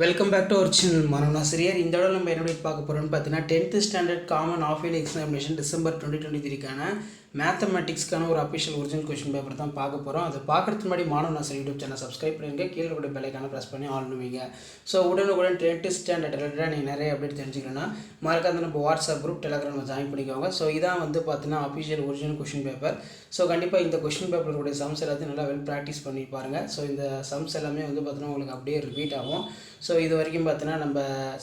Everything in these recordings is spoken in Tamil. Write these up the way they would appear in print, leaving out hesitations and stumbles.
Welcome back to our channel மாணவனாசிரியர். இந்த தடவை நம்ம என்ன பார்க்க போகிறோம்னு பார்த்தீங்கன்னா 10th standard common half yearly examination December 2023க்கான மேத்தமெட்டிக்ஸ்க்கான ஒரு அஃபிஷியல் ஒரிஜினல் கொஸ்டின் பேப்பர் தான் பார்க்க போகிறோம். அதை பார்க்குறதுக்கு முன்னாடி மாணவனாசிரியர் யூடியூப் சேனல் சப்ஸ்கிரைப் பண்ணுங்க, கீழே கூட பெல்லைக்கான ப்ரெஸ் பண்ணி ஆல் பண்ணுவீங்க. ஸோ உடனுக்குடன் 10th ஸ்டாண்டர்ட் ரிலேட்டடாக நீங்கள் நிறைய அப்டேட் தெரிஞ்சுக்கணும்னா மறக்காத நம்ம வாட்ஸ்அப் குரூப் டெலகிராமில் ஜாயின் பண்ணிக்கோங்க. ஸோ இதான் பார்த்தீங்கன்னா official original question paper. So கண்டிப்பாக இந்த கொஸ்டின் பேப்பருடைய சம்ஸ் எல்லாத்தையும் நல்லா வெல் ப்ராக்டிஸ் பண்ணி பாருங்கள். ஸோ இந்த சம்ஸ் எல்லாமே பார்த்தீங்கன்னா உங்களுக்கு அப்படியே ரிப்பீட் ஆகும். ஸோ இது வரைக்கும் பார்த்தீங்கன்னா நம்ம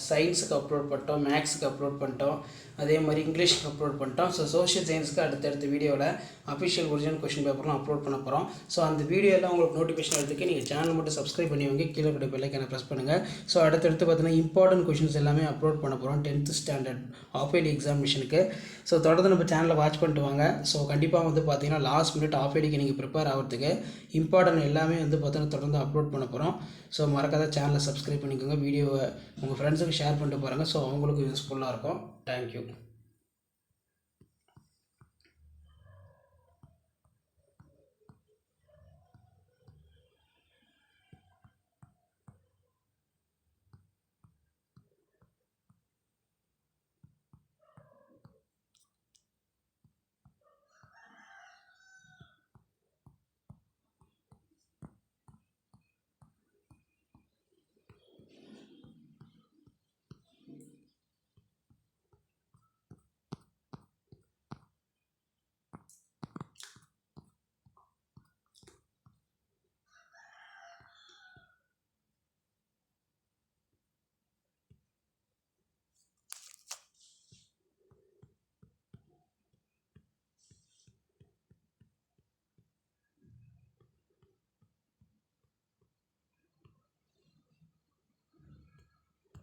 சயின்ஸுக்கு அப்லோட் பண்ணிட்டோம், மேக்ஸுக்கு அப்லோட் பண்ணிட்டோம், அதே மாதிரி இங்கிலீஷ்க்கு அப்லோட் பண்ணிட்டோம். ஸோ சோஷியல் சயின்ஸுக்கு அடுத்தடுத்த வீடியோவில் அஃபிஷியல் ஒரிஜினல் கொஸ்டின் பேப்பர்லாம் அப்லோட் பண்ண போகிறோம். ஸோ அந்த வீடியோலாம் உங்களுக்கு நோட்டிஃபிகேஷன் எடுத்துக்கு நீங்கள் சேனல் மட்டும் சப்ஸ்கிரைப் பண்ணி வாங்க, கீழே கூட பெல்லைக்கான ப்ரெஸ் பண்ணுங்கள். ஸோ அடுத்தடுத்து பார்த்தீங்கன்னா இம்பார்ட்டன்ட் கொஷின்ஸ் எல்லாமே அப்லோட் பண்ண போகிறோம் 10th ஸ்டாண்டர்ட் ஆஃப் இயர்லி எக்ஸாமினேஷனுக்கு. ஸோ தொடர்ந்து நம்ம சேனலை வாட்ச் பண்ணிட்டு வாங்க. ஸோ கண்டிப்பாக பார்த்தீங்கன்னா லாஸ்ட் மினிட் ஆஃப் இயர்லிக்கு நீங்கள் ப்ரிப்பேர் ஆகிறதுக்கு இம்பார்ட்டன்ட் எல்லாமே பார்த்தீங்கன்னா தொடர்ந்து அப்லோட் பண்ண போகிறோம். ஸோ மறக்காத சேனலை சப்ஸ்கிரைப் பண்ணிக்கோங்க, வீடியோவை உங்கள் ஃப்ரெண்ட்ஸுக்கு ஷேர் பண்ணிட்டு பாருங்கள். ஸோ அவங்களுக்கும் யூஸ்ஃபுல்லாக இருக்கும். தேங்க்யூ.